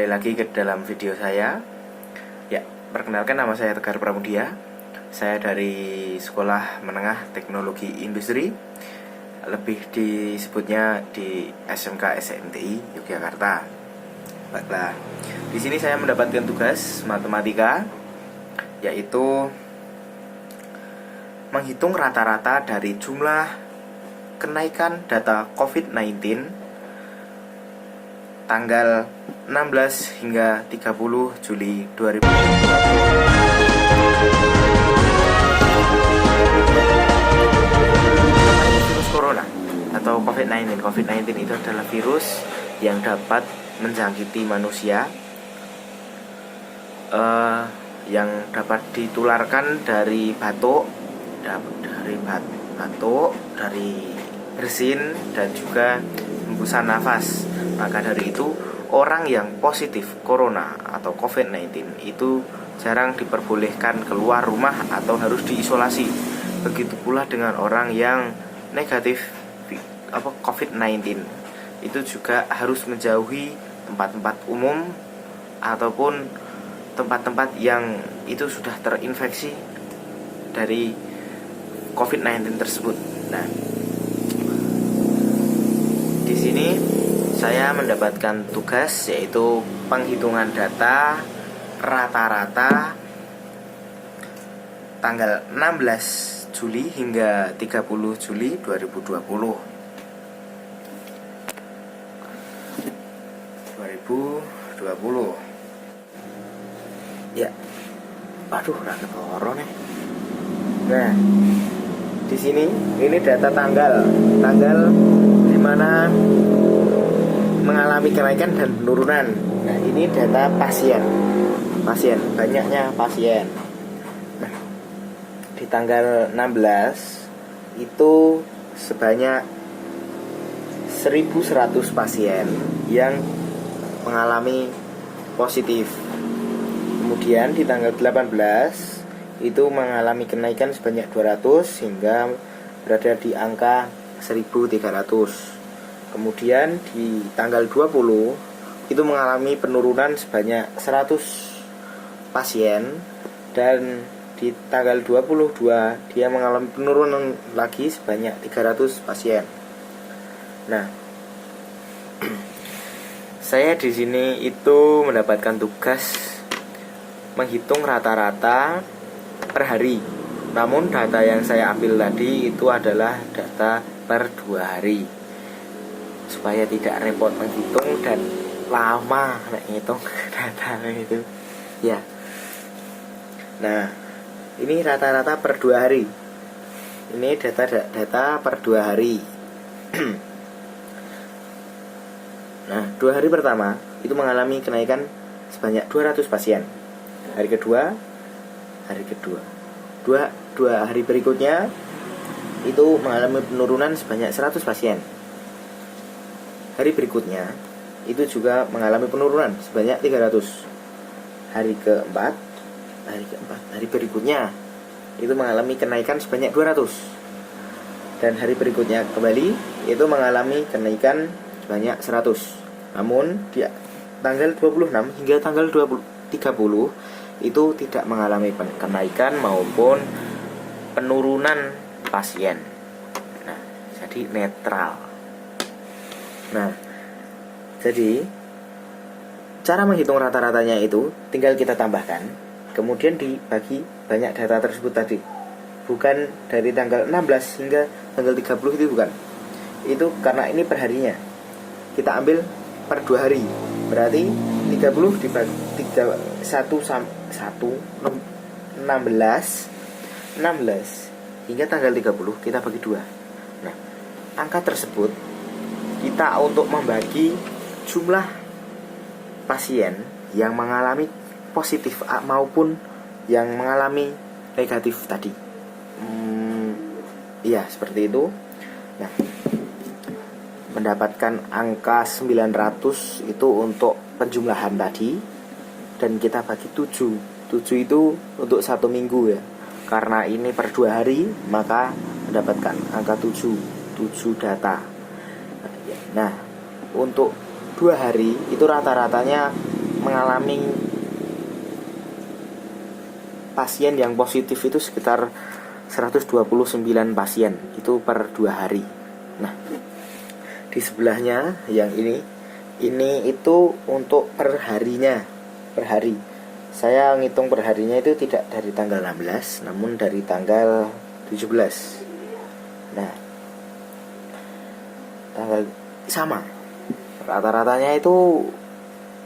kembali lagi ke dalam video saya. Ya, perkenalkan, nama saya Tegar Pramudia. Saya dari Sekolah Menengah Teknologi Industri, lebih disebutnya di SMK SMTI Yogyakarta. Baiklah, di sini saya mendapatkan tugas matematika, yaitu menghitung rata-rata dari jumlah kenaikan data COVID-19 tanggal 16 hingga 30 Juli 2020. Virus corona atau COVID-19. COVID-19 itu adalah virus yang dapat menjangkiti manusia, yang dapat ditularkan dari batuk, dari bersin, dan juga hembusan nafas. Maka dari itu, orang yang positif corona atau COVID-19 itu jarang diperbolehkan keluar rumah atau harus diisolasi. Begitu pula dengan orang yang negatif COVID-19, itu juga harus menjauhi tempat-tempat umum ataupun tempat-tempat yang itu sudah terinfeksi dari COVID-19 tersebut. Nah, di sini saya mendapatkan tugas, yaitu penghitungan data rata-rata tanggal 16 Juli hingga 30 Juli 2020. Ya, aduh, rada loro nih. Nah, di sini ini data tanggal di mana mengalami kenaikan dan penurunan. Nah, ini data pasien, banyaknya pasien. Nah, di tanggal 16 itu sebanyak 1.100 pasien yang mengalami positif. Kemudian di tanggal 18 itu mengalami kenaikan sebanyak 200 hingga berada di angka 1.300. Kemudian di tanggal 20 itu mengalami penurunan sebanyak 100 pasien, dan di tanggal 22 dia mengalami penurunan lagi sebanyak 300 pasien. Nah, saya di sini itu mendapatkan tugas menghitung rata-rata per hari. Namun data yang saya ambil tadi itu adalah data per 2 hari, supaya tidak repot menghitung dan lama ngitung data itu. Ya. Nah, ini rata-rata per 2 hari. Ini data per 2 hari. Nah, 2 hari pertama itu mengalami kenaikan sebanyak 200 pasien. Hari kedua, dua hari berikutnya itu mengalami penurunan sebanyak 100 pasien. Hari berikutnya itu juga mengalami penurunan sebanyak 300. Hari keempat, hari berikutnya itu mengalami kenaikan sebanyak 200. Dan hari berikutnya kembali itu mengalami kenaikan sebanyak 100. Namun di tanggal 26 hingga tanggal 30 itu tidak mengalami kenaikan maupun penurunan pasien. Nah, jadi netral. Nah, jadi cara menghitung rata-ratanya itu tinggal kita tambahkan, kemudian dibagi banyak data tersebut tadi. Bukan dari tanggal 16 hingga tanggal 30 itu bukan. Itu karena ini per harinya. Kita ambil per 2 hari. Berarti 30 dibagi 16 hingga tanggal 30 kita bagi 2. Nah, angka tersebut kita untuk membagi jumlah pasien yang mengalami positif maupun yang mengalami negatif tadi. Iya, seperti itu. Nah, mendapatkan angka 900 itu untuk penjumlahan tadi, dan kita bagi 7 itu untuk 1 minggu ya. Karena ini per 2 hari, maka mendapatkan angka 7 data. Nah, untuk 2 hari itu rata-ratanya mengalami pasien yang positif itu sekitar 129 pasien itu per 2 hari. Nah, di sebelahnya yang ini itu untuk per harinya, per hari. Saya ngitung per harinya itu tidak dari tanggal 16 namun dari tanggal 17. Nah, tanggal sama. Rata-ratanya itu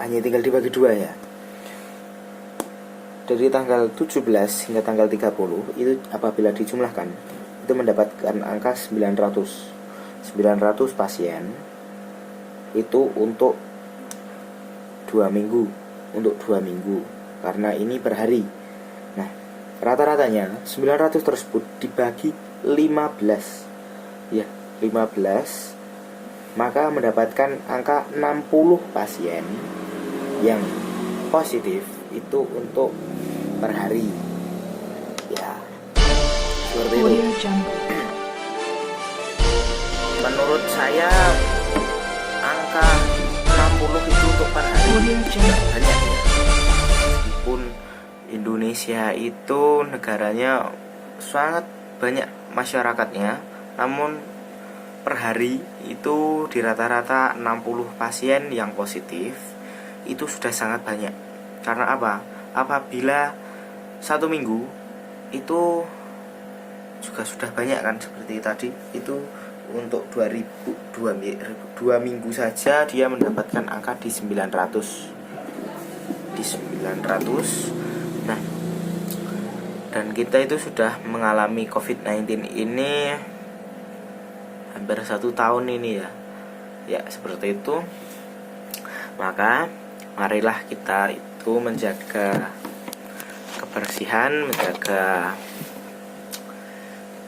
hanya tinggal dibagi 2 ya. Dari tanggal 17 hingga tanggal 30 itu apabila dijumlahkan itu mendapatkan angka 900 pasien itu untuk 2 minggu, karena ini per hari. Nah, rata-ratanya 900 tersebut dibagi 15 ya, 15 maka mendapatkan angka 60 pasien yang positif itu untuk per hari ya, seperti itu. Menurut saya angka 60 itu untuk per hari tidak banyak ya. Meskipun Indonesia itu negaranya sangat banyak masyarakatnya, namun per hari itu di rata-rata 60 pasien yang positif itu sudah sangat banyak. Karena apa? Apabila 1 minggu itu juga sudah banyak kan, seperti tadi itu untuk 2 minggu saja dia mendapatkan angka di 900. Nah, dan kita itu sudah mengalami COVID-19 ini hampir 1 tahun ini ya seperti itu. Maka marilah kita itu menjaga kebersihan, menjaga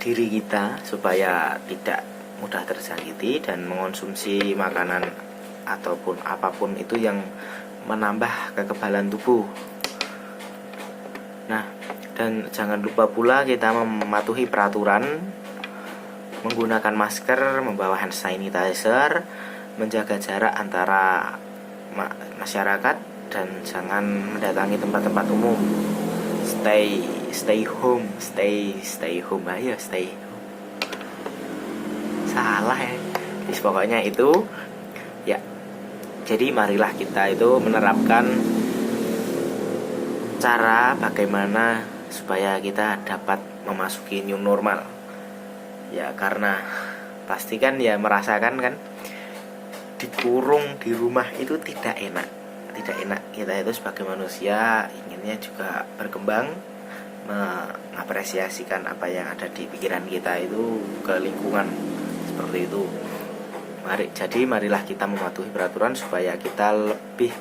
diri kita supaya tidak mudah tersakiti dan mengonsumsi makanan ataupun apapun itu yang menambah kekebalan tubuh. Nah, dan jangan lupa pula kita mematuhi peraturan, menggunakan masker, membawa hand sanitizer, menjaga jarak antara masyarakat, dan jangan mendatangi tempat-tempat umum. Stay home. Ayo stay. Salah ya. Jadi pokoknya itu ya. Jadi marilah kita itu menerapkan cara bagaimana supaya kita dapat memasuki new normal. Ya karena pasti kan ya merasakan kan dikurung di rumah itu tidak enak. Kita itu sebagai manusia inginnya juga berkembang, mengapresiasikan apa yang ada di pikiran kita itu ke lingkungan, seperti itu. Marilah kita mematuhi peraturan supaya kita lebih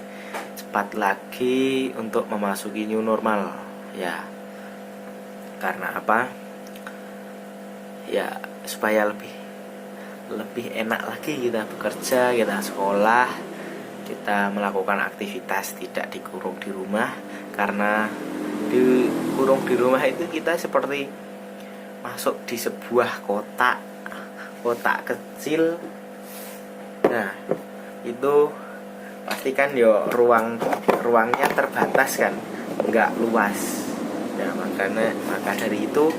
cepat lagi untuk memasuki new normal ya. Karena apa? Ya supaya lebih enak lagi kita bekerja, kita sekolah, kita melakukan aktivitas, tidak dikurung di rumah. Karena dikurung di rumah itu kita seperti masuk di sebuah kotak kecil. Nah, itu pastikan yo ruangnya terbatas kan, nggak luas. Nah, maka dari itu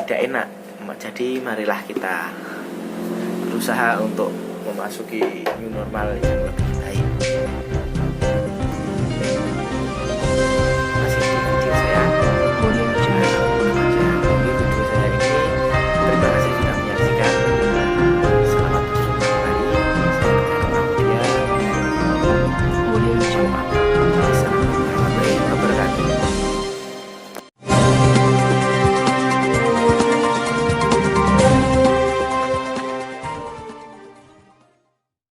tidak enak. Jadi marilah kita berusaha untuk memasuki new normal yang lebih baik.